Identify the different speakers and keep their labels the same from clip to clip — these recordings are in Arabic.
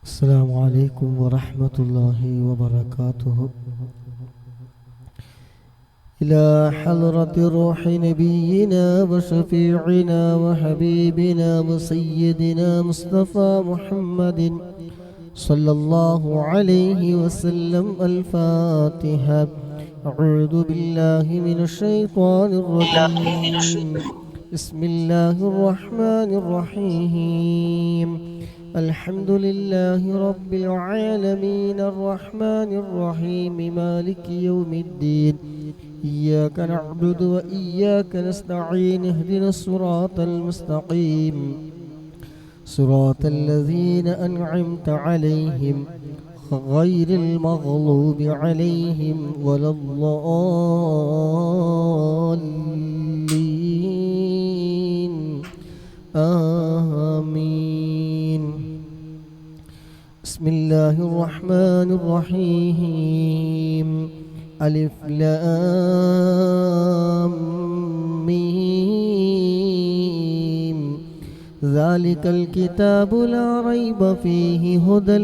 Speaker 1: السلام عليكم ورحمة الله وبركاته. إلى حضرة روح نبينا وشفيعنا وحبيبنا وسيدنا مصطفى محمد صلى الله عليه وسلم الفاتحة. أعوذ بالله من الشيطان الرجيم. بسم الله الرحمن الرحيم. الحمد لله رب العالمين الرحمن الرحيم مالك يوم الدين. إياك نعبد وإياك نستعين اهدنا الصراط المستقيم صراط الذين أنعمت عليهم غير المغضوب عليهم ولا الضالين آمين. بسم الله الرحمن الرحيم. ألف لام ميم. ذلك الكتاب لا ريب فيه هدى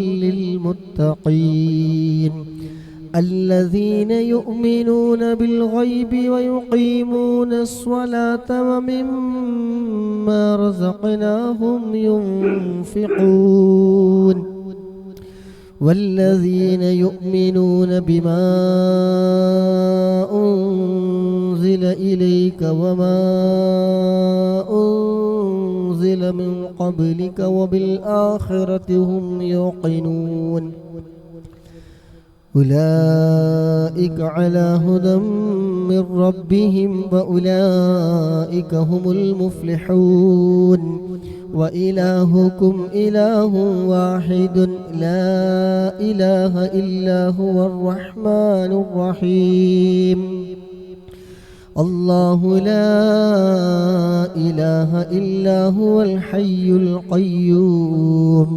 Speaker 1: للمتقين الذين يؤمنون بالغيب ويقيمون الصلاة ومما رزقناهم ينفقون والذين يؤمنون بما أنزل إليك وما أنزل من قبلك وبالآخرة هم يوقنون أولئك على هدى من ربهم وأولئك هم المفلحون. وإلهكم إله واحد لا إله إلا هو الرحمن الرحيم. الله لا إله إلا هو الحي القيوم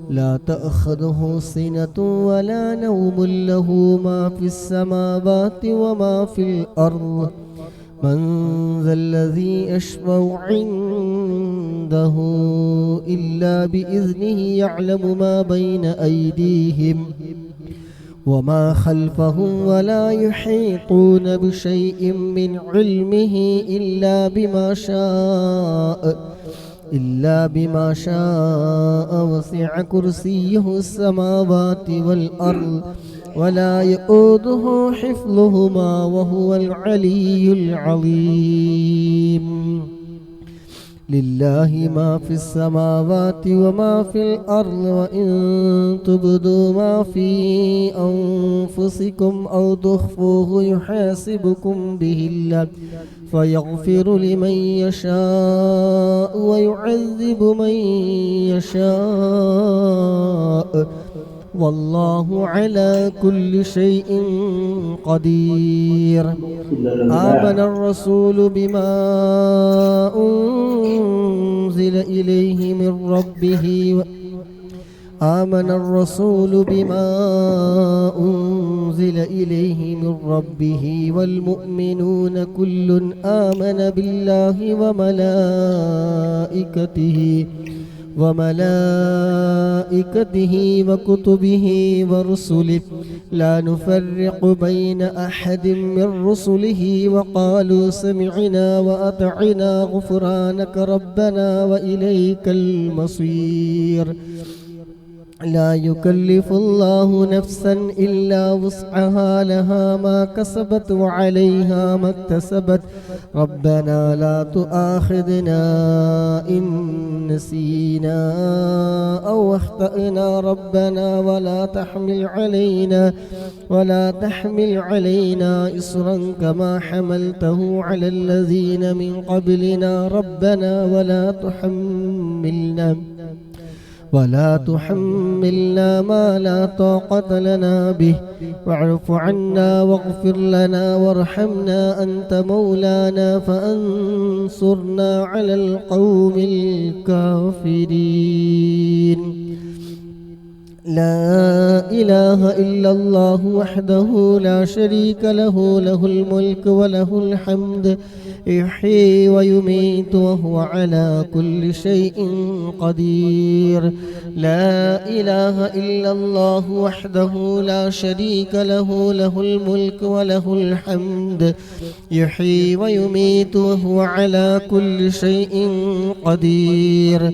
Speaker 1: لا تأخذه سنة ولا نوم له ما في السماوات وما في الأرض من ذا الذي يشفع عنده إلا بإذنه يعلم ما بين أيديهم وما خلفهم ولا يحيطون بشيء من علمه إلا بما شاء وسع كرسيه السماوات والأرض ولا يؤوده حفظهما وهو العلي العظيم. لله ما في السماوات وما في الأرض وإن تبدوا ما في أنفسكم أو تخفوه يحاسبكم به الله فيغفر لمن يشاء ويعذب من يشاء والله على كل شيء قدير. آمن الرسول بما أنزل إليه من ربه والمؤمنون كل آمن بالله وملائكته وكتبه ورسله لا نفرق بين أحد من رسله وقالوا سمعنا وأطعنا غفرانك ربنا وإليك المصير. لا يكلف الله نفسا إلا وسعها لها ما كسبت وعليها ما اكتسبت ربنا لا تؤاخذنا إن نسينا أو أخطأنا ربنا ولا تحمل علينا إصرا كما حملته على الذين من قبلنا ربنا ولا تحملنا ما لا طاقة لنا به واعف عنا واغفر لنا وارحمنا أنت مولانا فانصرنا على القوم الكافرين. لا إله إلا الله وحده لا شريك له له الملك وله الحمد يحيي ويميت وهو على كل شيء قدير لا إله إلا الله وحده لا شريك له له الملك وله الحمد يحيي ويميت وهو على كل شيء قدير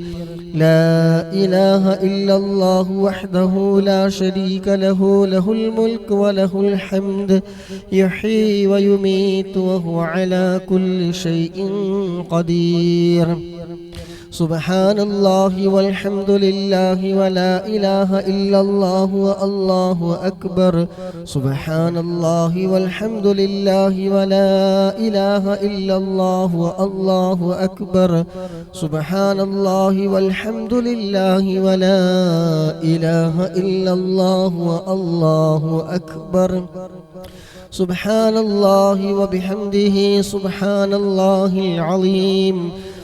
Speaker 1: لا إله إلا الله وحده لا شريك له له الملك وله الحمد يحيي ويميت وهو على كل شيء قدير سبحان الله والحمد لله ولا إله إلا الله والله أكبر سبحان الله والحمد لله ولا إله إلا الله والله أكبر سبحان الله والحمد لله ولا إله إلا الله والله أكبر سبحان الله وبحمده سبحان الله العظيم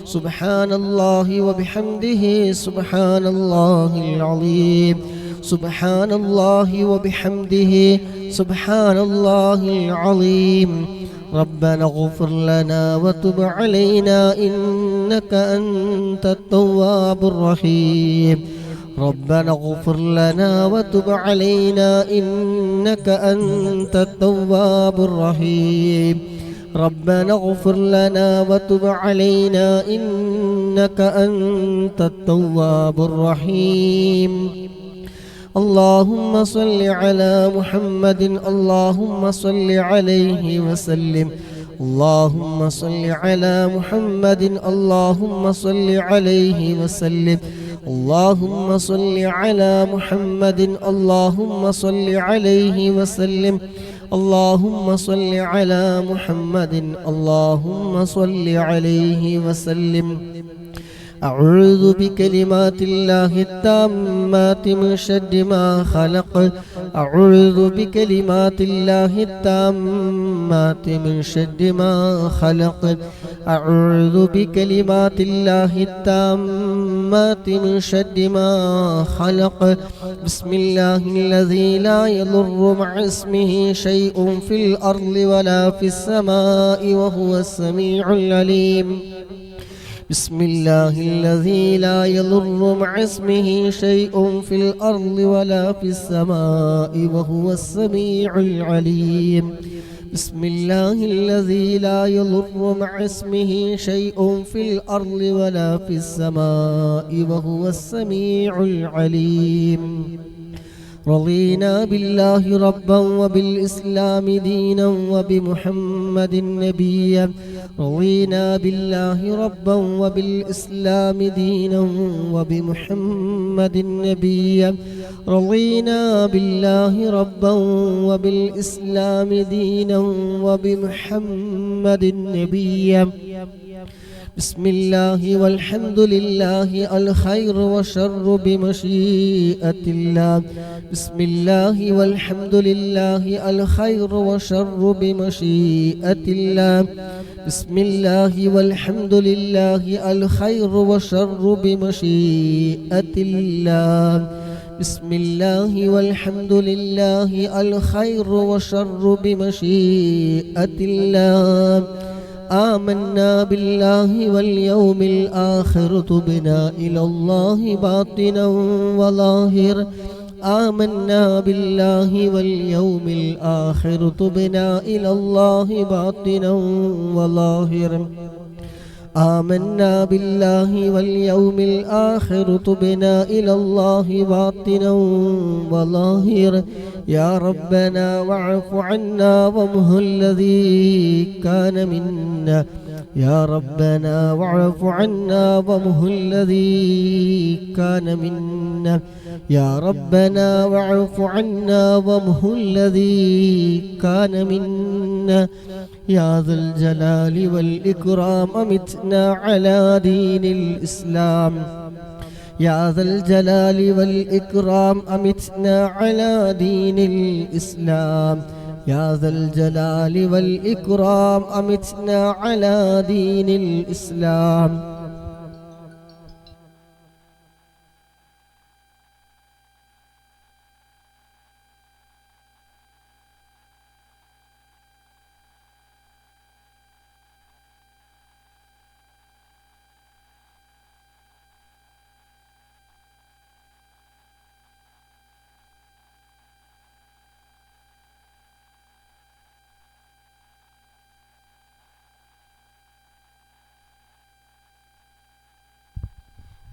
Speaker 1: سبحان الله وبحمده سبحان الله العظيم سبحان الله وبحمده سبحان الله العظيم ربنا اغفر لنا وتب علينا إنك أنت التواب الرحيم ربنا اغفر لنا وتب علينا إنك أنت التواب الرحيم ربنا اغفر لنا وتب علينا إنك أنت التواب الرحيم اللهم صل على محمد اللهم صل عليه وسلم اللهم صل على محمد اللهم صل عليه وسلم اللهم صل على محمد اللهم صل عليه وسلم اللهم صل على محمد اللهم صل عليه وسلم أعوذ بكلمات الله التامات من شر ما خلق أعوذ بكلمات الله التامات من شر ما خلق أعوذ بكلمات الله التامات من شر ما خلق بسم الله الذي لا يضر مع اسمه شيء في الأرض ولا في السماء وهو السميع العليم بسم الله الذي لا يضر مع اسمه شيء في الأرض ولا في السماء وهو السميع العليم بسم الله الذي لا يضر مع اسمه شيء في الأرض ولا في السماء وهو السميع العليم رضينا بالله ربا وبالإسلام دينا وبمحمد نبيا رضينا بالله ربا وبالإسلام دينا وبمحمد نبيا رضينا بالله ربا وبالإسلام دينا وبمحمد نبيا بسم الله والحمد لله الخير والشر بمشيئة الله بسم الله والحمد لله الخير والشر بمشيئة الله بسم الله والحمد لله الخير والشر بمشيئة الله بسم الله والحمد لله الخير والشر بمشيئة الله آمنا بالله واليوم الآخر تبنا إلى الله باطنا وظاهر آمنا بالله واليوم الآخر تبنا إلى الله باطنا وظاهر آمنا بالله واليوم الآخر تبنا إلى الله باطنا وظاهر يا ربنا واعف عنا وامه الذي كان منا يا ربنا واعف عنا وامه الذي كان منا يا ربنا واعف عنا وامه الذي كان منا يا ذا الجلال والإكرام أمتنا على دين الإسلام يا ذا الجلال والإكرام أمتنا على دين الإسلام يا ذا الجلال والإكرام أمتنا على دين الإسلام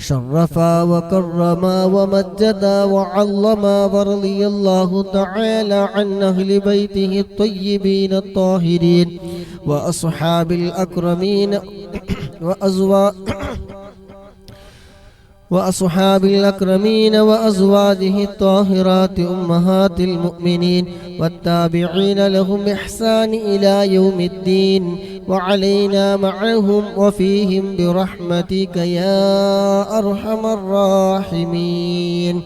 Speaker 1: شرفا وكرما ومجدا وعظما، ورضي الله تعالى عن أهل بيته الطيبين الطاهرين وأصحاب الأكرمين وأصحاب الأكرمين وأزواجه الطاهرات أمهات المؤمنين والتابعين لهم إحسان إلى يوم الدين، وعلينا معهم وفيهم برحمتك يا أرحم الراحمين.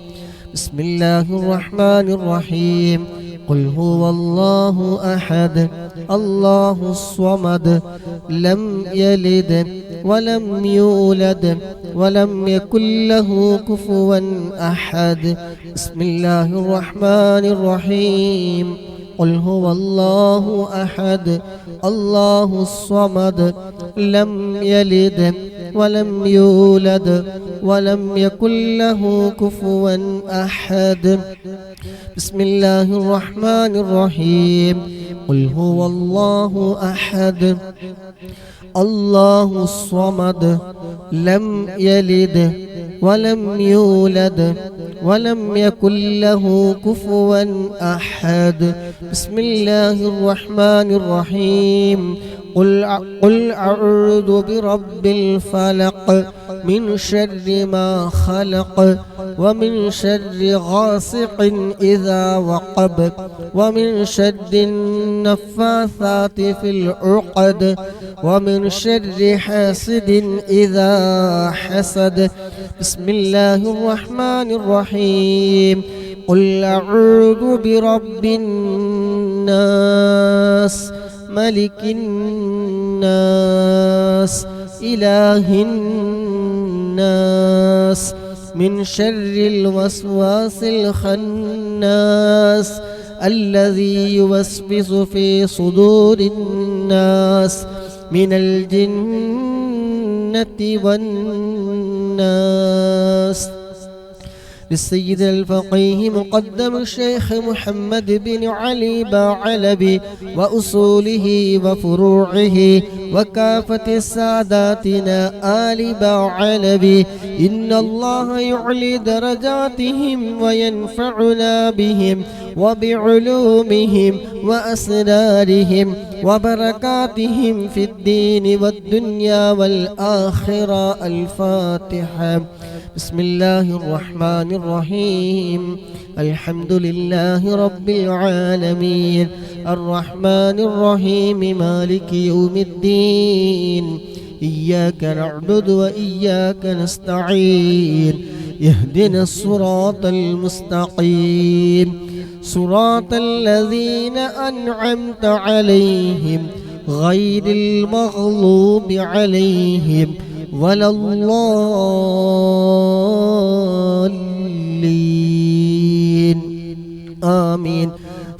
Speaker 1: بسم الله الرحمن الرحيم. قل هو الله أحد الله الصمد لم يلد ولم يولد ولم يكن له كفوا أحد. بسم الله الرحمن الرحيم. قل هو الله أحد الله الصمد لم يلد ولم يولد ولم يكن له كفوا أحد. بسم الله الرحمن الرحيم. قل هو الله أحد الله الصمد لم يلد ولم يولد ولم يكن له كفوا أحد. بسم الله الرحمن الرحيم. قل أعوذ برب الفلق من شر ما خلق ومن شر غاسق إذا وقب ومن شر النفاثات في العقد ومن شر حاسد إذا حسد. بسم الله الرحمن الرحيم. قل أعوذ برب الناس ملك الناس إله الناس من شر الوسواس الخناس الذي يوسوس في صدور الناس من الجنة والناس. للسيد الفقيه مقدم الشيخ محمد بن علي باعلبي وأصوله وفروعه وكافة ساداتنا آل باعلبي. إن الله يعلي درجاتهم وينفعنا بهم وبعلومهم وأسرارهم وبركاتهم في الدين والدنيا والآخرة. الفاتحة. بسم الله الرحمن الرحيم. الحمد لله رب العالمين الرحمن الرحيم مالك يوم الدين. إياك نعبد وإياك نستعين. اهدنا الصراط المستقيم صراط الذين أنعمت عليهم غير المغضوب عليهم ولا الضالين. آمين.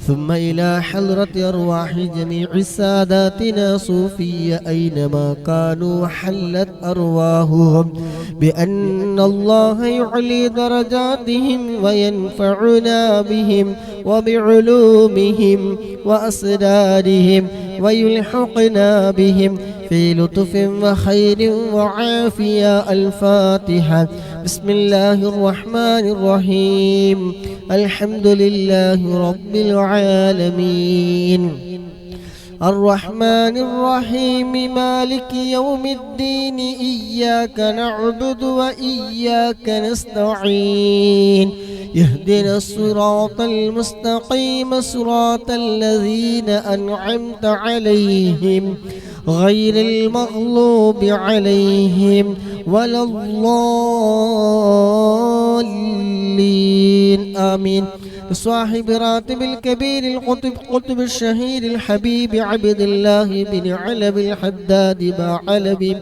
Speaker 1: ثم إلى حضرة أرواح جميع ساداتنا صوفية أينما كانوا حلت أرواحهم بأن الله يعلي درجاتهم وينفعنا بهم وبعلومهم وأسرارهم ويلحقنا بهم في لطف وخير وعافية. الفاتحة. بسم الله الرحمن الرحيم. الحمد لله رب العالمين الرحمن الرحيم مالك يوم الدين. إياك نعبد وإياك نستعين. اهدنا الصراط المستقيم صراط الذين أنعمت عليهم غير المغضوب عليهم ولا الضالين. آمين. صاحب راتب الكبير القطب قطب الشهير الحبيب عبد الله بن علبي الحداد باعلبي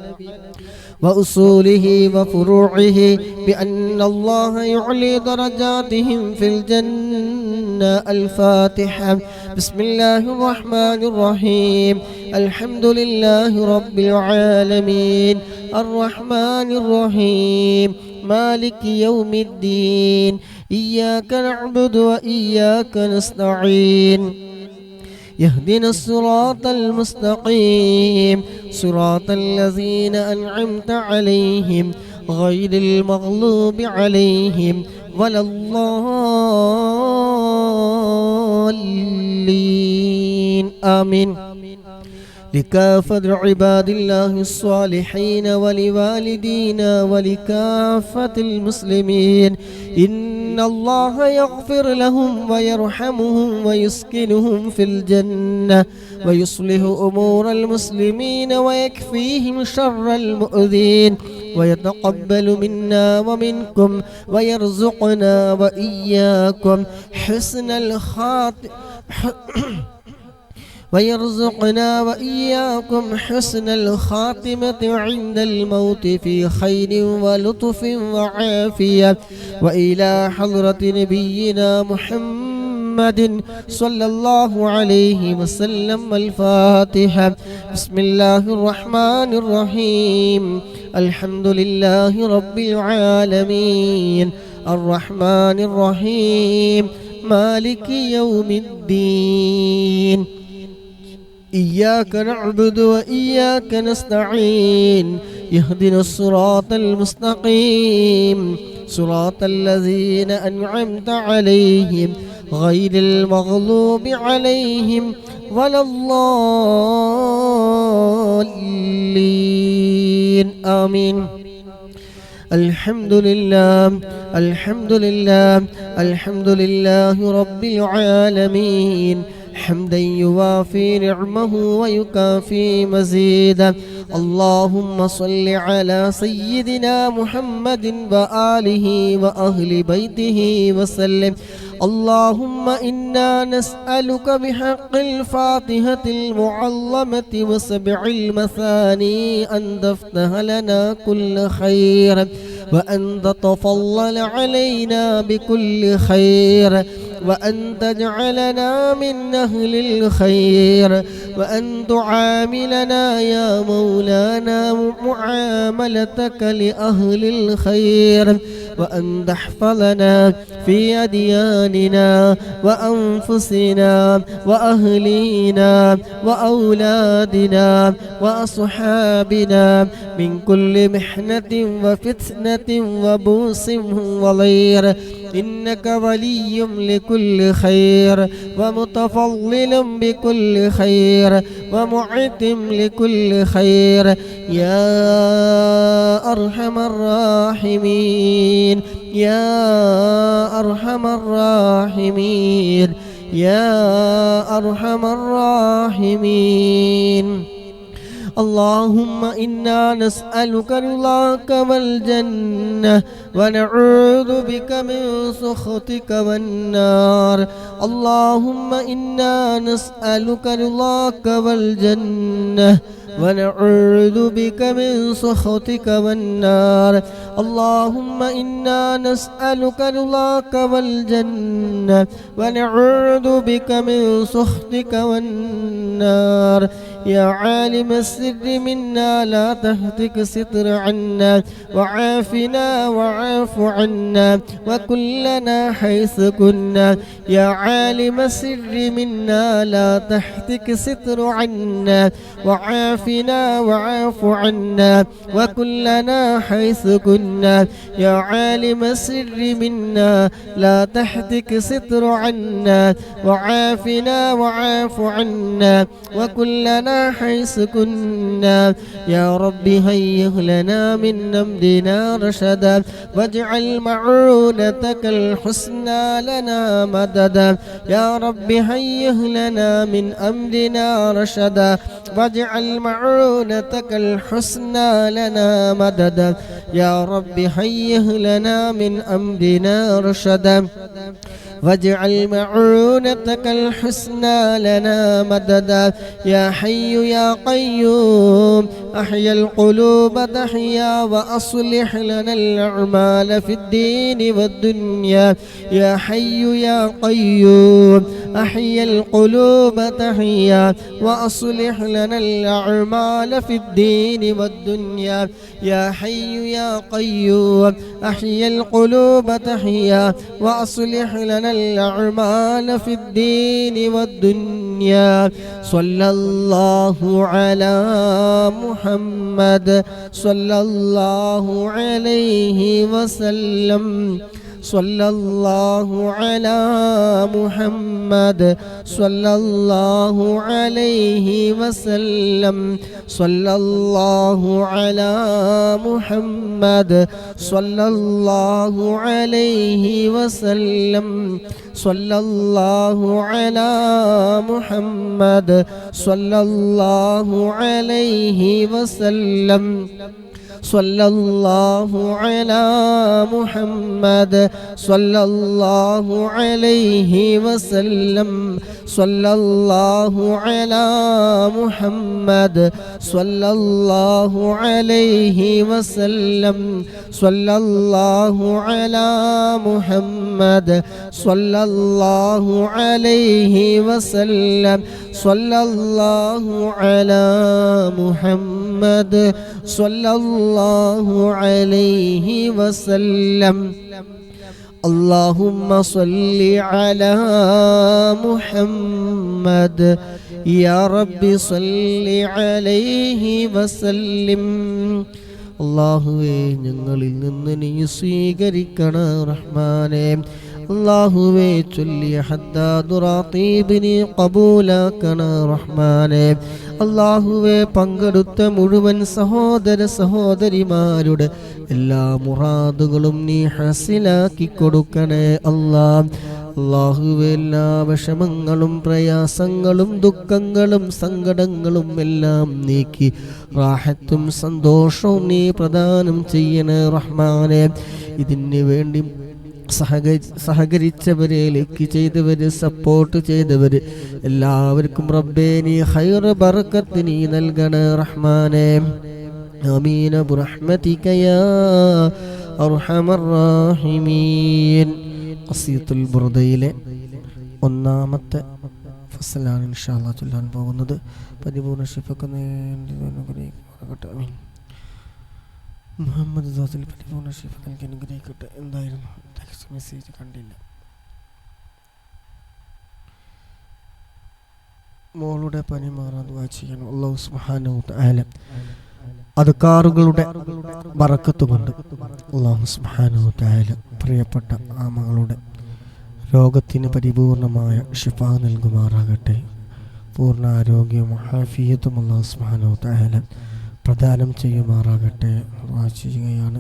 Speaker 1: وأصوله وفروعه بأن الله يعلي درجاتهم في الجنة. الفاتحة. بسم الله الرحمن الرحيم. الحمد لله رب العالمين الرحمن الرحيم مالك يوم الدين. إياك نعبد وإياك نستعين. يهدنا الصراط المستقيم صراط الذين أنعمت عليهم غير المغلوب عليهم ولا الضالين آمين. لكافة عباد الله الصالحين ولوالدينا ولكافة المسلمين إن الله يغفر لهم ويرحمهم ويسكنهم في الجنة ويصلح أمور المسلمين ويكفيهم شر المؤذين ويتقبل منا ومنكم ويرزقنا وإياكم حسن الخاتمة ويرزقنا وإياكم حسن الخاتمة عند الموت في خير ولطف وعافية وإلى حضرة نبينا محمد صلى الله عليه وسلم. الفاتحة. بسم الله الرحمن الرحيم. الحمد لله رب العالمين الرحمن الرحيم مالك يوم الدين إياك نعبد وإياك نستعين اهدنا الصراط المستقيم صراط الذين أنعمت عليهم غير المغلوب عليهم ولا الضالين آمين. الحمد لله الحمد لله الحمد لله رب العالمين حمدا يوافي نعمه ويكافي مزيدا. اللهم صل على سيدنا محمد وآله وأهل بيته وسلم. اللهم إنا نسألك بحق الفاتحة المعظمة وسبع المثاني أن تفتح لنا كل خير وأن تتفضل علينا بكل خير وأن تجعلنا من أهل الخير وأن تعاملنا يا مولانا معاملتك لأهل الخير وأن تحفظنا في أدياننا وأنفسنا وأهلينا وأولادنا وأصحابنا من كل محنة وفتنة وبوس وضير إنك ولي لكل خير ومتفضل بكل خير ومعتم لكل خير يا أرحم الراحمين يا أرحم الراحمين يا أرحم الراحمين. اللهم إنا نسألك رضاك والجنة ونعوذ بك من سخطك والنار. اللهم إنا نسألك رضاك والجنة ونعوذ بك من سخطك والنار. اللهم إنا نسألك رضاك والجنة ونعوذ بك من سخطك والنار. يا عالم السر منا لا تهتك ستر عنا وعافنا وعاف عنا وكلنا حيث كنا. يا عالم السر منا لا تهتك ستر عنا وعافنا وعاف عنا وكلنا حيث كنا. يا عالم السر منا لا تهتك ستر عنا وعافنا وعاف عنا وكلنا حيث كنا. يا رب هيئ لنا من أمرنا رشدا واجعل معونتك الحسنى لنا مددا. يا رب هيئ لنا من أمرنا رشدا واجعل معونتك الحسنى لنا مددا. يا رب هيئ لنا من أمرنا رشدا واجعل معونتك الحسنى لنا مددا. يا حي يا قيوم أحيا القلوب تحيا وأصلح لنا الأعمال في الدين والدنيا. يا حي يا قيوم أحيا القلوب تحيا وأصلح لنا الأعمال في الدين والدنيا. يا حي يا قيوم أحيا القلوب تحيا وأصلح لنا الأعمال في الدين والدنيا. الدنيا صلى الله على محمد صلى الله عليه وسلم صلى الله على محمد صلى الله عليه وسلم صلى الله على محمد صلى الله عليه وسلم صلى الله على محمد صلى الله عليه وسلم صلى الله على محمد صلى الله عليه وسلم صلى الله على محمد صلى الله عليه وسلم صلى الله على محمد صلى الله عليه وسلم صلى الله على محمد صلى الله عليه وسلم اللهم صل على محمد يا رب صل عليه وسلم അല്ലാഹുവേ ഞങ്ങളിൽ നിന്ന് നീ സ്വീകരിക്കണേ റഹ്മാനേ അല്ലാഹുവേ ചൊല്ലിയ ഹദ്ദാദു റാത്തീബിനെ ഖബൂലാക്കണേ റഹ്മാനേ അല്ലാഹുവേ പങ്കെടുത്ത മുഴുവൻ സഹോദര സഹോദരിമാരുടെ എല്ലാ മുറാദുകളും നീ ഹസിലാക്കി കൊടുക്കണേ അല്ലാഹ് അല്ലാഹുവേ എല്ലാ വിഷമങ്ങളും പ്രയാസങ്ങളും ദുഃഖങ്ങളും സങ്കടങ്ങളും എല്ലാം നീക്കി റാഹത്തും സന്തോഷവും നീ പ്രദാനം ചെയ്യണേ റഹ്മാനേ ഇതിന് വേണ്ടി സഹകരിച്ചവരെ ലൈക്ക് ചെയ്തവര് സപ്പോർട്ട് ചെയ്തവര് എല്ലാവർക്കും റബ്ബേ നീ ഖൈർ ബർക്കത്ത് നീ നൽകണേ റഹ്മാനേ ആമീൻ ബിറഹ്മതിക യാ അർഹമർ റഹീമീൻ ഖസീത്തുൽ ബുർദയിലെ ഒന്നാമത്തെ ഫസലാണ് ഇൻഷാ അല്ലാഹ് ചൊല്ലാൻ പോകുന്നത്. പരിപൂർണ്ണ ശിഫക്ക് നേടി അനുഗ്രഹിക്കട്ടെ. ആമീൻ. മുഹമ്മദ് ദാസിൽ പരിപൂർണ്ണ ശിഫ നൽകി അനുഗ്രഹിക്കട്ടെ. എന്തായിരുന്നു ടെക്സ്റ്റ് മെസ്സേജ് കണ്ടില്ല. മോളുടെ പനി മാറാൻ ദുആ ചെയ്യണം. അല്ലാഹു സുബ്ഹാനഹു വ തആല അദ്കാറുകളുടെ ബറക്കത്ത് കൊണ്ട് അല്ലാഹു സുബ്ഹാനഹു വ തആല പ്രിയപ്പെട്ട ആ മകളുടെ രോഗത്തിന് പരിപൂർണമായ ശിഫ നൽകുമാറാകട്ടെ. പൂർണ്ണ ആരോഗ്യവും ആഫിയത്തും അല്ലാഹു സുബ്ഹാനഹു വ തആല പ്രദാനം ചെയ്യുമാറാകട്ടെ. ദുആ ചെയ്യുകയാണ്.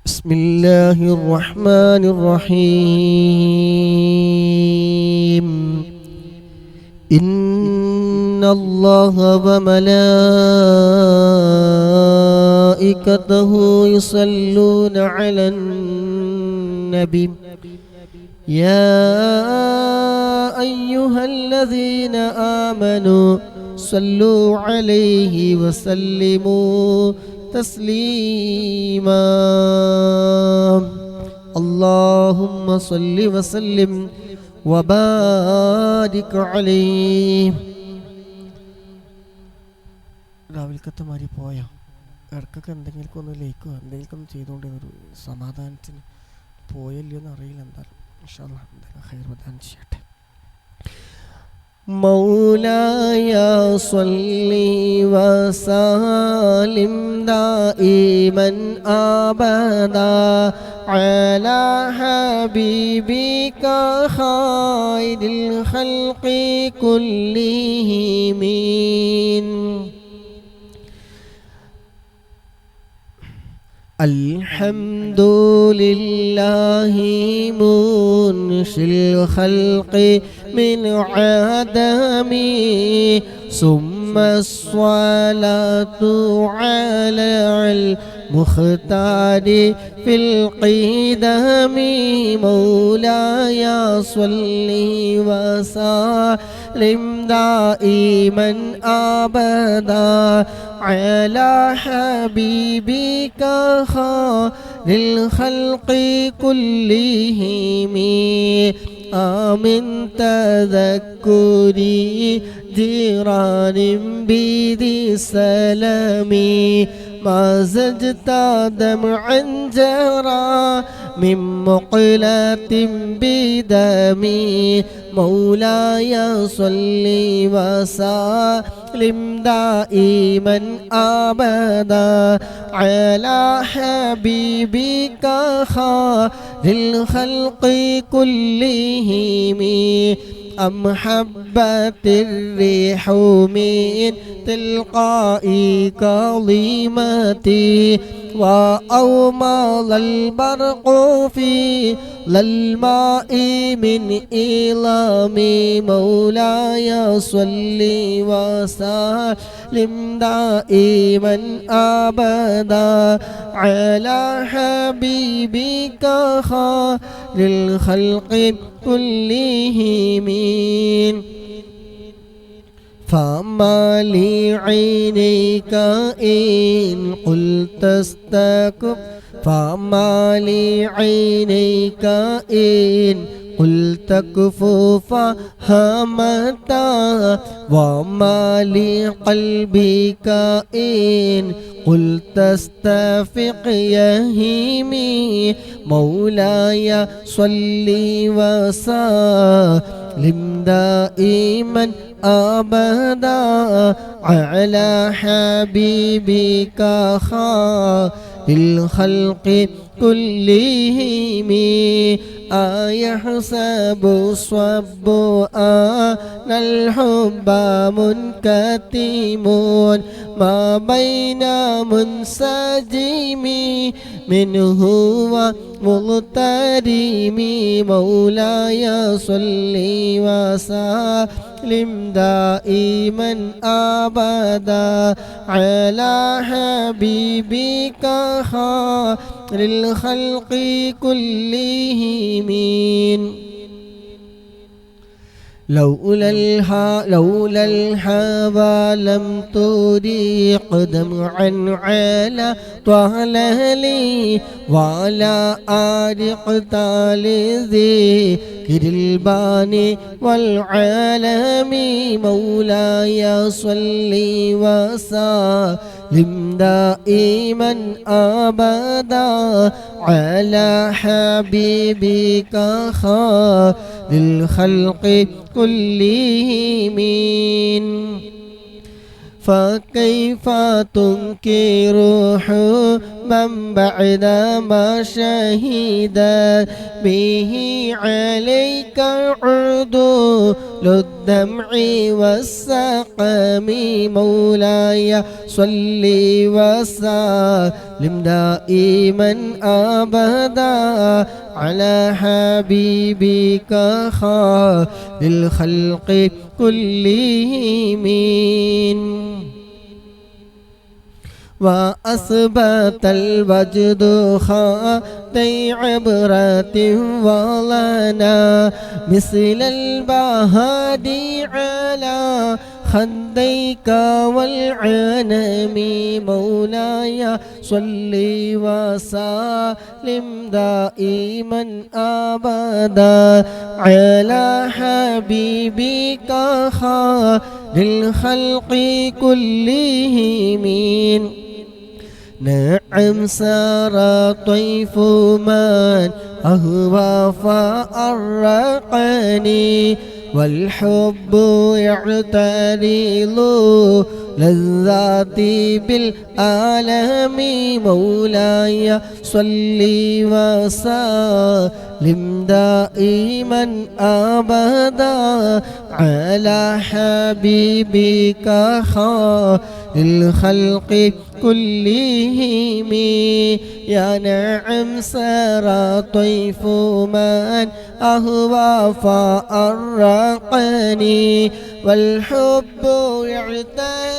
Speaker 1: ബിസ്മില്ലാഹിർ റഹ്മാനിർ റഹീം. ഇന്നല്ലാഹ വമലായികതഹു യുസല്ലൂന അലൻ നബി يا أيها الذين آمنوا صلوا عليه وسلموا تسليما اللهم صل وسلم وبارك عليه. രാവിലത്തെ മാതിരി പോയോ? ഇടക്കൊക്കെ എന്തെങ്കിലും ഒന്ന് ലൈക്കോ എന്തെങ്കിലും ഒന്ന് ചെയ്തുകൊണ്ട് ഒരു സമാധാനത്തിന് പോയല്ലോ എന്ന് അറിയില്ല. എന്തായാലും مولاي صل وسلم دائما أبدا على حبيبك خير الخلق كلهم. الحمد لله منشئ الخلق من عدم ثم الصلاة على المختار في القدم. مولاي صل وسلم دائما أبدا على حبيبك خير الخلق كلهم. آمن تذكري جيران بذي سلامي ما زجت دمعا جرى من مقلة بدمي مولاي صل وسلم دائما أبدا على حبيبك خير الخلق كلهم أم حبت الريح من تلقاء كظيمتي وأومض البرق في الماء من إيلام مولاي صل وسلم دائما أبدا على حبيبك خير الخلق كلهم فما لعينيك إن قلت استكف فما لعينيك إن قلت كفوفها متى وما لقلبك إن قلت استفق يهيمي مولاي صل وسلم دائما أبدا على حبيبك خير الخلق كلهم أيحسب الصب أن الحب منكتم ما بين منسجم منه ومغترم مولاي صل وسلم دائما أبدا على حبيبك خير الخلق كلهم لولا الهوى لم تريق دمعا على طهلي ولا أرقت لذكر الباني والعالم مولاي صل وسلم دائما أبدا على حبيبك خير الخلق كلهم فكيف تنكر حبا بعدما شهد به عليك عدول الدمع والسقم مولاي صل وسلم دائما أبدا على حبيبك خير الخلق كلهم وأثبت الوجد خاتي عبرة ولنا مثل البهادي على خديك والعنم مولاي صل وسلم دائما أبدا على حبيبك خير الخلق كلهم نعم سار طيف من أهوى فأرقني والحب يعترض لذاتي بالآلام مولاي صل وسلم دائما أبدا على حبيبك خير الخلق كلهم يا نعم سار طيف من أهوى فأرقني والحب يعترض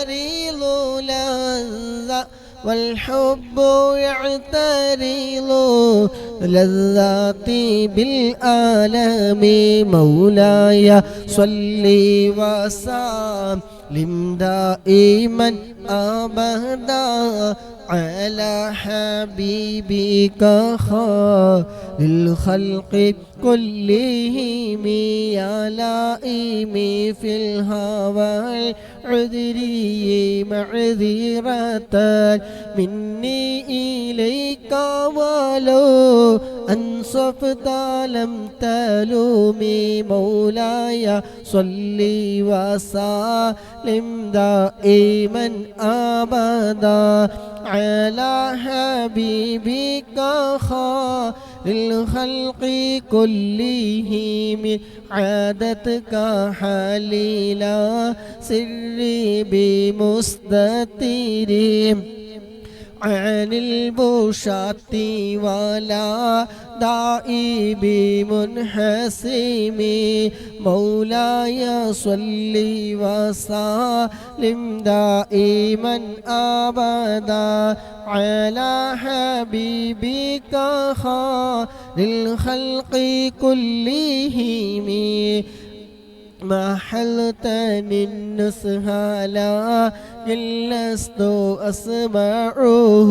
Speaker 1: والحب يعترض لذاتي بالآلام مولاي صل وسلم دائما أبدا على حبيبك خير الخلق كلهم يا لائمي في الهوى عذري معذرة مني إليك ولو أنصفت لم تلومي مولاي صلي وسلم دائما أبدا على حبيبك خير الخلق كلهم عادتك حليلا سري بمستترهم عن البشاة ولا داعي بمنحسم مولاي صلي وسلم دائما أبدا على حبيبك خير الخلق كلهم ما حلتني النصح لا لست أسمعه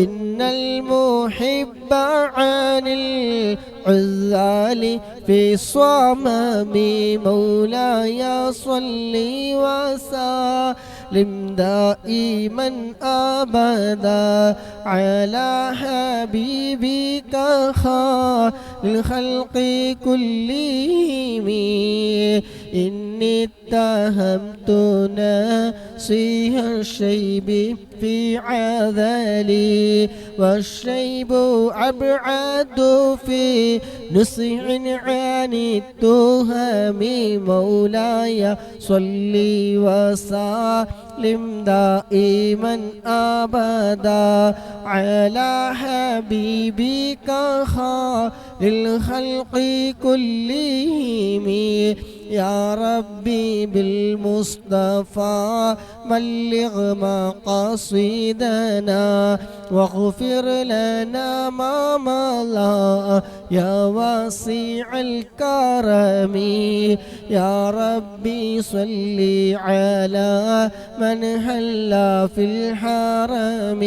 Speaker 1: إن المحب عن العذال في صمم مولاي صلي وسلم دائما أبدا على حبيبك خير الخلق كلهم إني اتهمت نصيح الشيب في عذلي والشيب أبعد في نصح عن التهم مولاي صلي وسلم دائما أبدا على حبيبك خير الخلق كلهم يا ربي بالمصطفى بلغ مقاصدنا واغفر لنا ما مضى يا واسع الكرم يا ربي صل على من هلا في الحرم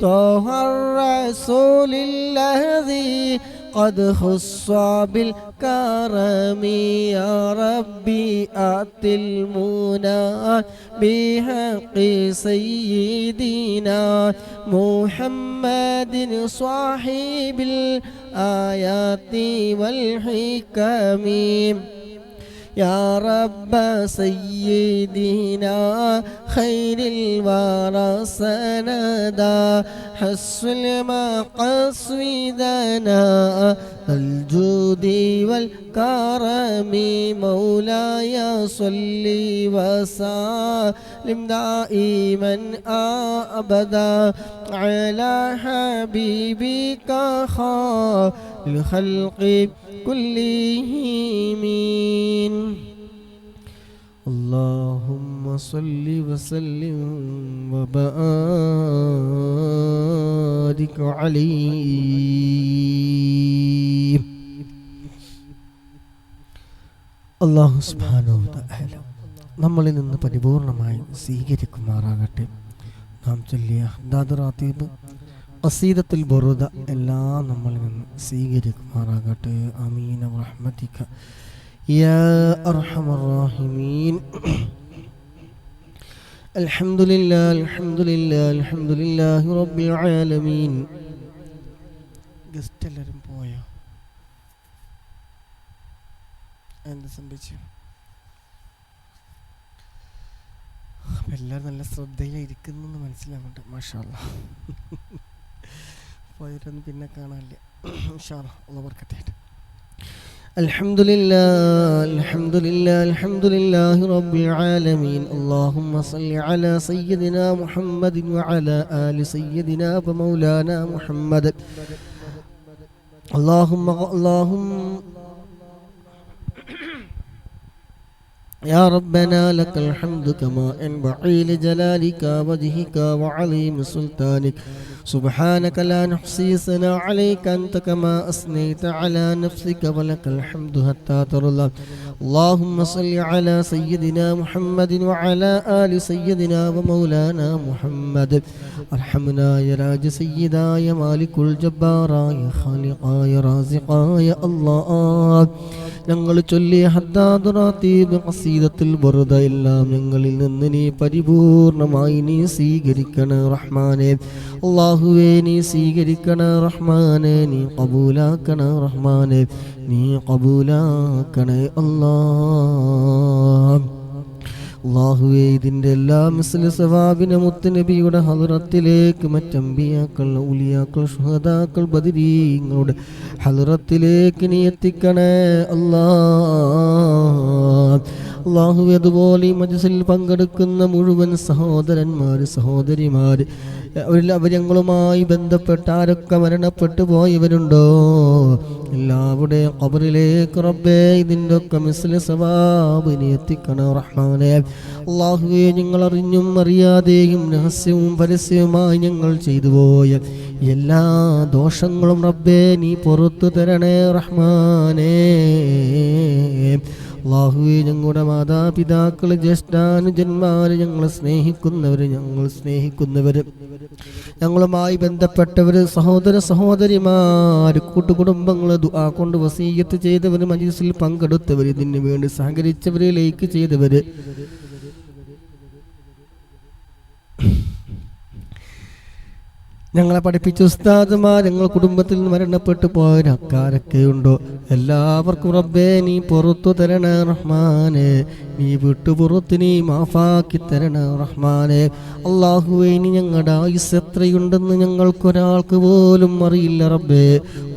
Speaker 1: طه الرسول الذي قد خص بالكرم يا ربي آت المنى بحق سيدنا محمد صاحب الآيات والحكم يا رب سيدنا خير الورى سندا حسن مقاصدنا الجود والكرم مولاي صلي وسلم دائما أبدا على حبيبك خير الخلق كلهم اللهم صل وسلم وبارك عليه അല്ലാഹു സുബ്ഹാനഹു വ തആല നമ്മളിൽ നിന്ന് പരിപൂർണമായി സ്വീകരിക്കുമാറാകട്ടെ. നാം ചൊല്ലിയ ദാദറാത്തീബ് ഖസീദത്തുൽ ബുറുദ എല്ലാം നമ്മളിൽ നിന്ന് സ്വീകരിക്കുമാറാകട്ടെ. ആമീൻ റഹ്മതിക യാ അർഹമർ റഹീമീൻ. അൽഹംദുലില്ലാഹി അൽഹംദുലില്ലാഹി അൽഹംദുലില്ലാഹി റബ്ബിൽ ആലമീൻ. ഗസ്റ്റ് എല്ലാവരും പോയോ? എന്ത് സംഭവിച്ചു? എല്ലാവരും നല്ല ശ്രദ്ധയിലിരിക്കുന്നു മനസ്സിലാവുന്നുണ്ട്. മാഷാ അല്ലാഹ്. പോയവരൊന്നും പിന്നെ കാണാനില്ല. ഇൻഷാ അല്ലാഹ് അല്ലാഹു ബർക്കത്ത് ചെയ്യട്ടെ. അൽഹംദുലില്ലാഹി അൽഹംദുലില്ലാഹി അൽഹംദുലില്ലാഹി റബ്ബിൽ ആലമീൻ. അല്ലാഹുമ്മ സല്ലി അലാ സയ്യിദിനാ മുഹമ്മദിൻ വഅലാ ആലി സയ്യിദിനാ വമൗലാനാ മുഹമ്മദ്. اللهم يا ربنا لك الحمد كما ينبغي لجلالك وجهك وعظيم سلطانك. سبحانك لا نحصي ثناء عليك أنت كما أثنيت على نفسك ولك الحمد حتى ترضى. اللهم صل على سيدنا محمد وعلى آل سيدنا ومولانا محمد أرحمنا يا راج سيدا يا مالك الجبار يا خالق يا رازق يا الله ഞങ്ങൾ ചൊല്ലിയ ഹദ്ദാദ് റാത്തീബ് ഖസീദത്തുൽ ബർദ എല്ലാം ഞങ്ങളിൽ നിന്ന് നീ പരിപൂർണമായി നീ സ്വീകരിക്കണേ റഹ്മാനേ. അല്ലാഹുവേ നീ സ്വീകരിക്കണേ റഹ്മാനേ, നീ ഖബൂലാക്കണേ റഹ്മാനേ, നീ ഖബൂലാക്കണേ അല്ലാഹ്. അല്ലാഹുവേ ഇതിൻ്റെ എല്ലാ മിസ്ല സവാബിനെ മുത്തുനബിയുടെ ഹദ്റത്തിലേക്ക് മറ്റംബിയാക്കൾ ഔലിയാക്കൾ ശുഹദാക്കൾ ബദരീങ്ങളുടെ ഹദ്റത്തിലേക്ക് നീ എത്തിക്കണേ അല്ലാഹ്. അല്ലാഹുവേ അതുപോലെ ഈ മജ്‌ലിസിൽ പങ്കെടുക്കുന്ന മുഴുവൻ സഹോദരന്മാർ സഹോദരിമാർ അവരങ്ങളുമായി ബന്ധപ്പെട്ട ആരൊക്കെ മരണപ്പെട്ടു പോയവരുണ്ടോ എല്ലാവരുടെയും ഖബറിലേക്ക് റബ്ബേ ഇതിൻ്റെ ഒക്കെ മിസ്ല സവാബ് നീ എത്തിക്കണേ റഹ്മാനേ. അല്ലാഹുവേ ഞങ്ങൾ അറിഞ്ഞും അറിയാതെയും രഹസ്യവും പരസ്യവുമായി ഞങ്ങൾ ചെയ്തു പോയ എല്ലാ ദോഷങ്ങളും റബ്ബേ നീ പുറത്തു തരണേ റഹ്മാനേ. അല്ലാഹുവേ ഞങ്ങളുടെ മാതാപിതാക്കൾ ജ്യേഷ്ഠാനുജന്മാർ ഞങ്ങളെ ഞങ്ങൾ സ്നേഹിക്കുന്നവർ ഞങ്ങളുമായി ബന്ധപ്പെട്ടവർ സഹോദര സഹോദരിമാർ കൂട്ടുകുടുംബങ്ങൾ ദുആ കൊണ്ട് വസീയത്ത് ചെയ്തവർ മജ്‌ലിസിൽ പങ്കെടുത്തവർ ഇതിനു വേണ്ടി സഹകരിച്ചവർ ലൈക്ക് ചെയ്തവർ ഞങ്ങളെ പഠിപ്പിച്ച ഉസ്താദുമാർ ഞങ്ങൾ കുടുംബത്തിൽ നിന്ന് മരണപ്പെട്ടു പോയവരൊക്കെയുണ്ടോ എല്ലാവർക്കും റബ്ബേ നീ പുറത്തു തരണേ റഹ്മാനെ, നീ വിട്ടുപുറത്ത് നീ മാഫാക്കി തരണേ റഹ്മാനെ. അല്ലാഹുവേ ഇനി ഞങ്ങളുടെ ആയുസ് എത്രയുണ്ടെന്ന് ഞങ്ങൾക്കൊരാൾക്ക് പോലും അറിയില്ല റബ്ബേ.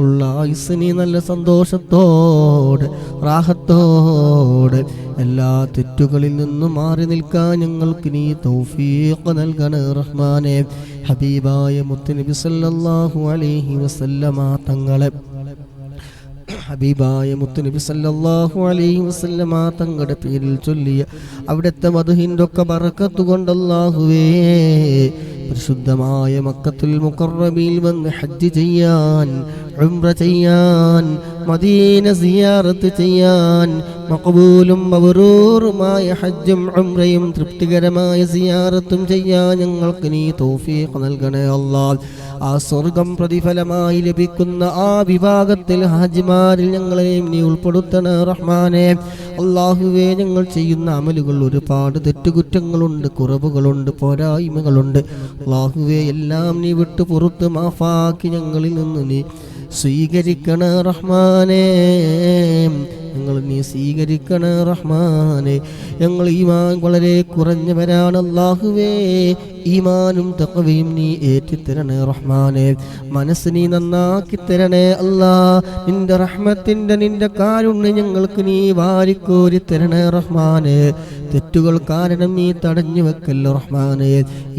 Speaker 1: ഉള്ള ആയുസ് നീ നല്ല സന്തോഷത്തോടെ റാഹത്തോടെ എല്ലാ തെറ്റുകളിൽ നിന്നും മാറി നിൽക്കാൻ ഞങ്ങൾക്ക് നീ തൗഫീഖ് നൽകണേ റഹ്മാനെ. ഹബീബായ മുത്തുനബി സല്ലല്ലാഹു അലൈഹി വസല്ലമ തങ്ങളെ ഹബീബായ മുത്തുനബി സല്ലല്ലാഹു അലൈഹി വസല്ലമ തങ്ങളുടെ പേരിൽ ചൊല്ലിയ അവിടുത്തെ മദ്ഹിന്റെ ഒക്കെ ബറക്കത്ത് കൊണ്ട് അല്ലാഹുവേ പരിശുദ്ധമായ മക്കത്തുൽ മുകറബിൽ വന്ന് ഹജ്ജ് ചെയ്യാൻ ഉംറ ചെയ്യാൻ മദീന സിയാറത്ത് ചെയ്യാൻ മഖബൂലും മബ്റൂറുമായ ഹജ്ജും ഉംറയും തൃപ്തികരമായ സിയാറത്തും ചെയ്യാൻ ഞങ്ങൾക്ക് നീ തൗഫീഖ് നൽകണേ അല്ലാഹ്. ആ സ്വർഗം പ്രതിഫലമായി ലഭിക്കുന്ന ആ വിഭാഗത്തിൽ ഹാജിമാരിൽ ഞങ്ങളെയും നീ ഉൾപ്പെടുത്തണേ റഹ്മാനെ. അല്ലാഹുവേ ഞങ്ങൾ ചെയ്യുന്ന അമലുകൾ ഒരുപാട് തെറ്റുകുറ്റങ്ങളുണ്ട്, കുറവുകളുണ്ട്, പോരായ്മകളുണ്ട്. അല്ലാഹുവേ എല്ലാം നീ വിട്ടു പുറത്ത് മാഫാക്കി ഞങ്ങളിൽ നിന്ന് നീ സ്വീകരിക്കണേ റഹ്മാനേ. ഞങ്ങൾ നീ സ്വീകരിക്കണേ റഹ്മാനെ. ഞങ്ങൾ ഈമാൻ വളരെ കുറഞ്ഞവരാണ് അല്ലാഹുവേ. ഈമാനും തഖ്വയും നീ ഏറ്റിത്തരണേ റഹ്മാനെ. മനസ്സ് നീ നന്നാക്കി തരണേ അല്ലാ. നിന്റെ റഹ്മത്തിന്റെ നിന്റെ കാരുണ്യം ഞങ്ങൾക്ക് നീ വാരിക്കോരി തരണേ റഹ്മാനെ. തെറ്റുകൾ കാരണം നീ തടഞ്ഞു വെക്കല്ലോ റഹ്മാനെ.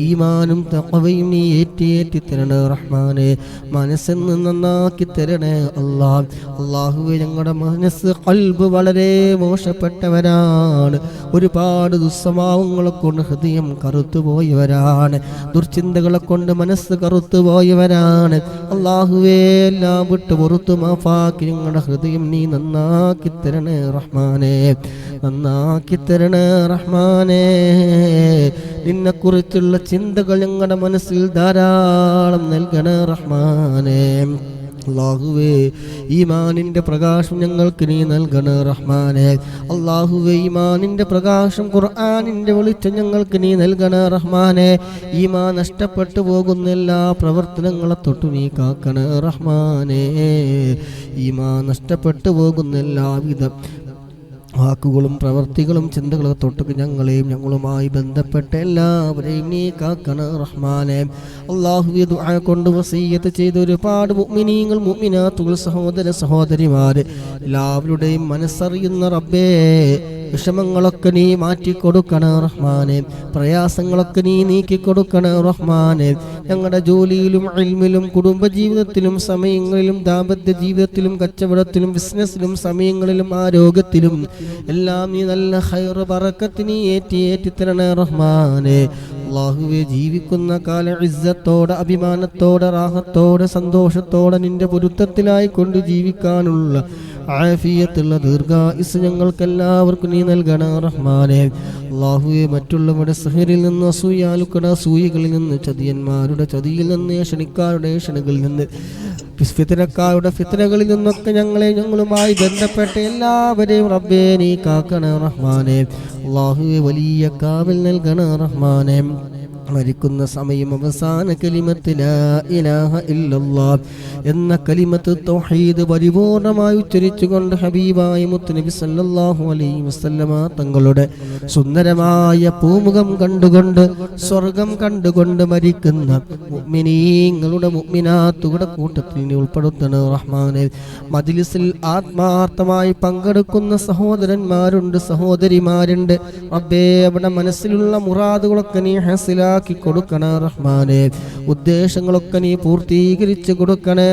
Speaker 1: ഈമാനും തഖ്വയും നീ ഏറ്റി തരണേ റഹ്മാനെ. മനസ്സെന്ന് നന്നാക്കി തരണേ അല്ലാ. അല്ലാഹുവേ ഞങ്ങളുടെ മനസ്സ് ഖൽബ് വളരെ മോശപ്പെട്ടവരാണ്. ഒരുപാട് ദുസ്വഭാവങ്ങളെ കൊണ്ട് ഹൃദയം കറുത്തുപോയവരാണ്. ദുർചിന്തകളെ കൊണ്ട് മനസ്സ് കറുത്തുപോയവരാണ്. അല്ലാഹുവേ എല്ലാം വിട്ട് പുറത്തു മാഫാക്കി ഞങ്ങളുടെ ഹൃദയം നീ നന്നാക്കി തരണേ റഹ്മാനെ. നന്നാക്കി തരണേ റഹ്മാനെ. നിന്നെക്കുറിച്ചുള്ള ചിന്തകൾ ഞങ്ങളുടെ മനസ്സിൽ ധാരാളം നൽകണേ റഹ്മാനെ. അല്ലാഹുവേ ഈമാനിന്റെ പ്രകാശം ഞങ്ങൾക്ക് നീ നൽകണേ റഹ്മാനെ. അല്ലാഹുവേ ഈമാനിന്റെ പ്രകാശം ഖുർആനിന്റെ വെളിച്ചം ഞങ്ങൾക്ക് നീ നൽകണേ റഹ്മാനെ. ഈമാൻ നഷ്ടപ്പെട്ടു പോകുന്ന എല്ലാ പ്രവർത്തനങ്ങളെ തൊട്ടു നീ കാക്കണേ റഹ്മാനെ. ഈമാൻ നഷ്ടപ്പെട്ടു പോകുന്ന എല്ലാവിധ വാക്കുകളും പ്രവർത്തികളും ചിന്തകളും തൊട്ട് ഞങ്ങളെയും ഞങ്ങളുമായി ബന്ധപ്പെട്ട എല്ലാവരെയും നീ കാക്കണേ റഹ്മാനെ. അല്ലാഹുവേ ദുആ കൊണ്ട് വസിയ്യത്ത് ചെയ്ത ഒരുപാട് മുഅ്മിനീങ്ങൾ മുഅ്മിനാത്തുകൾ സഹോദര സഹോദരിമാര് എല്ലാവരുടെയും മനസ്സറിയുന്ന റബ്ബേ വിഷമങ്ങളൊക്കെ നീ മാറ്റിക്കൊടുക്കണേ റഹ്മാനെ. പ്രയാസങ്ങളൊക്കെ നീ നീക്കിക്കൊടുക്കണേ റഹ്മാനെ. ഞങ്ങളുടെ ജോലിയിലും ഇൽമിലും കുടുംബജീവിതത്തിലും സമയങ്ങളിലും ദാമ്പത്യ ജീവിതത്തിലും കച്ചവടത്തിലും ബിസിനസ്സിലും സമയങ്ങളിലും ആരോഗ്യത്തിലും എല്ലാം നീ നല്ല ഖൈർ ബറക്കത്ത് നീ ഏറ്റി തരണേ റഹ്മാനെ. അല്ലാഹുവേ ജീവിക്കുന്ന കാല ഇസ്സത്തോടെ അഭിമാനത്തോടെ റാഹത്തോടെ സന്തോഷത്തോടെ നിന്റെ പൊരുത്തത്തിലായി കൊണ്ട് ജീവിക്കാനുള്ള ആഫിയത്തുള്ള ദീർഘായുസ് ഞങ്ങൾക്കെല്ലാവർക്കും നീ നൽകണേ റഹ്മാനെ. അല്ലാഹുവേ, മറ്റുള്ളവരുടെ സിഹ്റിൽ നിന്ന്, അസൂയാലുക്കളുടെ അസൂയകളിൽ നിന്ന്, ചതിയന്മാരുടെ ചതിയിൽ നിന്ന്, ക്ഷണിക്കാരുടെ ക്ഷണികളിൽ നിന്ന്, ഫിത്നക്കാരുടെ ഫിത്നകളിൽ നിന്നൊക്കെ ഞങ്ങളുമായി ബന്ധപ്പെട്ട എല്ലാവരെയും റബ്ബേ നീ കാക്കണേ റഹ്മാനെ. അല്ലാഹുവേ, വലിയ കാവൽ നൽകണേ റഹ്മാനെ. മരിക്കുന്ന സമയം അവസാന കലിമത്ത് ലാ ഇലാഹ ഇല്ലല്ലാഹ് എന്ന കലിമത്ത് തൗഹീദ് പരിപൂർണമായി ഉച്ചരിച്ചുകൊണ്ട് ഹബീബായ മുത്തുനബി സല്ലല്ലാഹു അലൈഹി വസല്ലമ തങ്ങളുടെ സുന്ദരമായ പൂമുഖം കണ്ടുകൊണ്ട് സ്വർഗം കണ്ടുകൊണ്ട് മരിക്കുന്ന മുഅ്മിനീങ്ങളുടെ മുഅ്മിനാത്തുകളുടെ കൂട്ടത്തിൽ നീ ഉൾപ്പെടുത്തണേ റഹ്മാനെ. മജ്ലിസിൽ ആത്മാർത്ഥമായി പങ്കെടുക്കുന്ന സഹോദരന്മാരുണ്ട്, സഹോദരിമാരുണ്ട്. റബ്ബേ, അവിടെ മനസ്സിലുള്ള മുറാദുകളൊക്കെ നീ ഹാസിലാക്കി കൊടുക്കണേ റഹ്മാനെ. ഉദ്ദേശങ്ങളൊക്കെ നീ പൂർത്തീകരിച്ചു കൊടുക്കണേ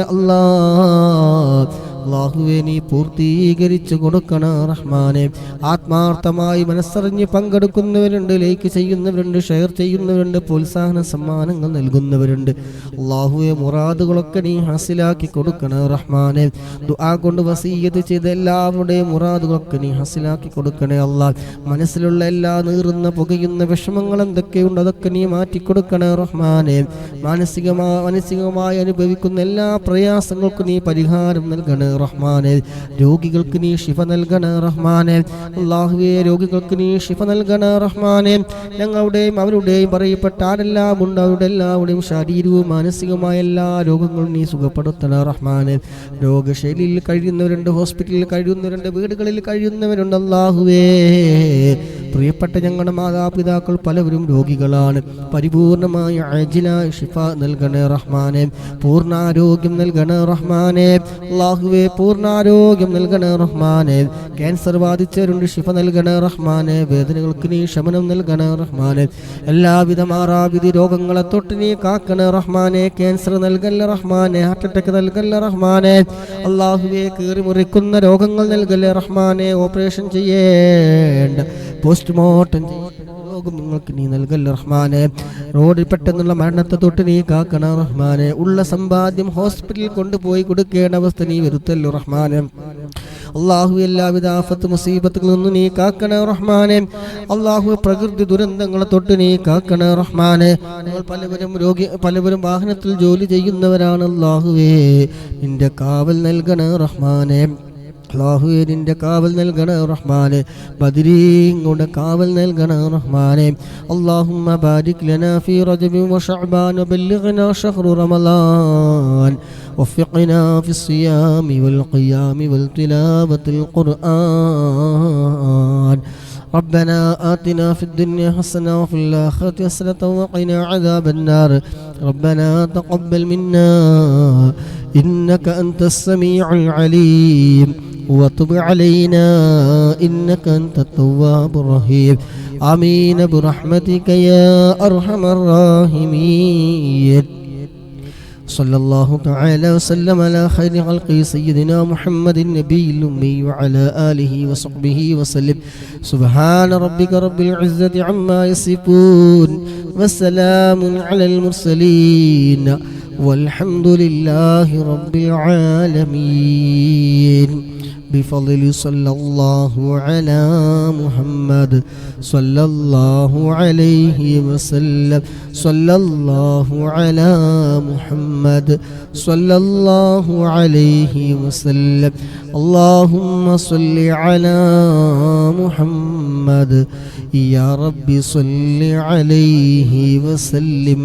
Speaker 1: അല്ലാഹുവേ, നീ പൂർത്തീകരിച്ചു കൊടുക്കണേ റഹ്മാനെ. ആത്മാർത്ഥമായി മനസ്സറിഞ്ഞ് പങ്കെടുക്കുന്നവരുണ്ട്, ലൈക്ക് ചെയ്യുന്നവരുണ്ട്, ഷെയർ ചെയ്യുന്നവരുണ്ട്, പ്രോത്സാഹന സമ്മാനങ്ങൾ നൽകുന്നവരുണ്ട്. അല്ലാഹുവേ, മുറാദുകളൊക്കെ നീ ഹാസിലാക്കി കൊടുക്കണേ റഹ്മാനെ. ദുആ കൊണ്ട് വസീയത്ത് ചെയ്ത എല്ലാവരുടെയും മുറാദുകളൊക്കെ നീ ഹാസിലാക്കി കൊടുക്കണേ അല്ലാഹ്. മനസ്സിലുള്ള എല്ലാ നീറുന്ന പുകയുന്ന വിഷമങ്ങൾ എന്തൊക്കെയുണ്ട് അതൊക്കെ നീ മാറ്റിക്കൊടുക്കണേ റഹ്മാനെ. മാനസികമായി അനുഭവിക്കുന്ന എല്ലാ പ്രയാസങ്ങൾക്കും നീ പരിഹാരം നൽകണേ റഹ്മാനെ. രോഗികൾക്ക് നീ ശിഫ നൽകണേ റഹ്മാനെ. അല്ലാഹുവേ, രോഗികൾക്ക് നീ ശിഫ നൽകണേ റഹ്മാനെ. ഞങ്ങളുടെയും അവരുടെയും പറയപ്പെട്ട ആരെല്ലാം ഉണ്ട് അവരുടെ എല്ലാവരുടെയും ശാരീരികവും മാനസികവുമായ എല്ലാ രോഗങ്ങളും നീ സുഖപ്പെടുത്തണേ റഹ്മാനെ. രോഗശൈലിയിൽ കഴിയുന്നവരുണ്ട്, ഹോസ്പിറ്റലിൽ കഴിയുന്നവരുണ്ട്, വീടുകളിൽ കഴിയുന്നവരുണ്ട്. അല്ലാഹുവേ, പ്രിയപ്പെട്ട ഞങ്ങളുടെ മാതാപിതാക്കൾ പലവരും രോഗികളാണ്. പരിപൂർണമായ അജിലായ ശിഫ നൽകണേ റഹ്മാനെ. പൂർണ്ണാരോഗ്യം നൽകണേ റഹ്മാനെ. അല്ലാഹുവേ, പൂർണ്ണാരോഗ്യം നൽകണേ റഹ്മാനെ. ക്യാൻസർ ബാധിച്ചവരുണ്ട്, ശിഫ നൽകണേ റഹ്മാനെ. വേദനകൾക്ക് നീ ശമനം നൽകണേ റഹ്മാനെ. എല്ലാവിധ മാറാവിധി രോഗങ്ങളെ തൊട്ട് നീ കാക്കണേ റഹ്മാനെ. ക്യാൻസർ നൽകല്ല റഹ്മാനെ, ഹാർട്ട് അറ്റാക്ക് നൽകല്ല റഹ്മാനെ. അല്ലാഹുവേ, കീറി മുറിക്കുന്ന രോഗങ്ങൾ നൽകല്ലേ റഹ്മാനെ. ഓപ്പറേഷൻ ചെയ്യേണ്ട, പോസ്റ്റ്മോർട്ടം രോഗം നിങ്ങൾക്ക് നീ നൽകല്ല റഹ്മാനെ. റോഡിൽ പെട്ടെന്നുള്ള മരണത്തെ തൊട്ട് നീ കാക്കണ റഹ്മാനെ. ഉള്ള സമ്പാദ്യം ഹോസ്പിറ്റലിൽ കൊണ്ടുപോയി കൊടുക്കേണ്ട അവസ്ഥ നീ വരുത്തല്ലോ റഹ്മാനെ. അള്ളാഹു, എല്ലാവിധ ആഫത്ത് മുസീബത്തുകളിൽ നിന്നും നീ കാക്കണ റഹ്മാനെ. അള്ളാഹു, പ്രകൃതി ദുരന്തങ്ങളെ തൊട്ട് നീ കാക്കണ റഹ്മാനെ. പലവരും വാഹനത്തിൽ ജോലി ചെയ്യുന്നവരാണ്. അള്ളാഹുവേ, നിന്റെ കാവൽ നൽകണ റഹ്മാനെ. അല്ലാഹുവേ, നിന്റെ കാവൽ നൽകണേ റഹ്മാനെ. ബദരീങ്ങളുടെ കാവൽ നൽകണേ റഹ്മാനെ. അല്ലാഹുമ്മ ബാരിക് ലനാ ഫീ റജബ വശഅബാൻ വബല്ലിഗ്നാ ശഹ്റ റമളാൻ വഫിഖ്നാ ഫിസ്സിയാമി വൽഖിയാമി വൽതിലാവത്തിൽ ഖുർആൻ. ربنا آتنا في الدنيا حسنة وفي الآخرة حسنة وقنا عذاب النار. ربنا تقبل منا إنك أنت السميع العليم وتب علينا إنك أنت التواب الرحيم. آمين برحمتك يا أرحم الراحمين. صلى الله تعالى وسلم على خير خلقه سيدنا محمد النبي الأمي وعلى آله وصحبه وسلم. سبحان ربك رب العزة عما يصفون وسلام على المرسلين والحمد لله رب العالمين. بفضل صلى الله على محمد صلى الله عليه وسلم. صلى الله على محمد صلى الله عليه وسلم. اللهم صل على محمد يا رب صل عليه وسلم.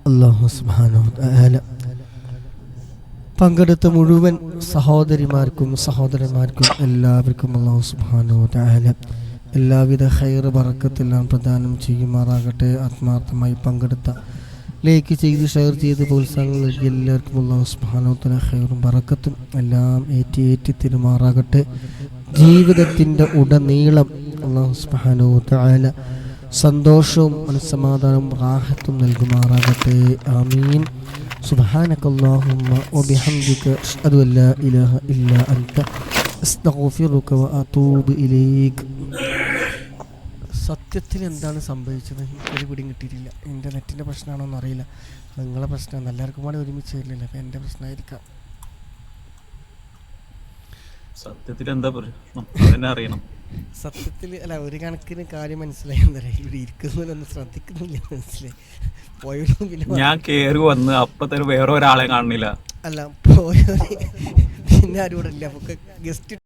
Speaker 1: الله سبحانه وتعالى പങ്കെടുത്ത മുഴുവൻ സഹോദരിമാർക്കും സഹോദരന്മാർക്കും എല്ലാവർക്കും അല്ലാഹു സുബ്ഹാനഹു വ തആല എല്ലാവിധ ഖൈർ ബറക്കത്തെല്ലാം പ്രദാനം ചെയ്യുമാറാകട്ടെ. ആത്മാർത്ഥമായി പങ്കെടുത്ത, ലൈക്ക് ചെയ്ത് ഷെയർ ചെയ്ത് പ്രോത്സാഹനങ്ങൾ നൽകിയ എല്ലാവർക്കും അല്ലാഹു സുബ്ഹാനഹു വ തആല ഖൈറും ബറക്കത്തും എല്ലാം ഏറ്റി തരുമാറാകട്ടെ. ജീവിതത്തിൻ്റെ ഉടനീളം അല്ലാഹു സുബ്ഹാനഹു വ തആല സന്തോഷവും മനസ്സമാധാനവും റാഹത്തും നൽകുമാറാകട്ടെ. ആമീൻ. سبحانك اللهم وبحمدك أشهد أن لا إله إلا أنت أستغفرك وأتوب إليك. സത്യത്തിൽ എന്താണ് സംഭവിച്ചത് എനിക്കൊരു പിടിയും കിട്ടിയിട്ടില്ല. ഇൻ്റർനെറ്റിൻ്റെ പ്രശ്നമാണോ എന്നറിയില്ല. നിങ്ങളെ പ്രശ്നമാണ്, എല്ലാവർക്കും കൂടെ ഒരുമിച്ച് വരില്ല. അപ്പോൾ എൻ്റെ പ്രശ്നമായിരിക്കാം.
Speaker 2: സത്യത്തിൽ എന്താ പ്രശ്നം അതന്നെ അറിയണം.
Speaker 1: സത്യത്തിൽ അല്ല, ഒരു കണക്കിന് കാര്യം മനസ്സിലായി. എന്താ പറയുക, ഇവിടെ ഇരിക്കുന്നതിലൊന്നും ശ്രദ്ധിക്കുന്നില്ല, മനസ്സിലായി. പോയോളും പിന്നെ
Speaker 2: ഞാൻ കേറി വന്ന് അപ്പൊ തന്നെ വേറെ ഒരാളെ കാണുന്നില്ല.
Speaker 1: അല്ല, പോയോ പിന്നെ ആരും ഇവിടെ ഇല്ല, അപ്പൊ ഗസ്റ്റ്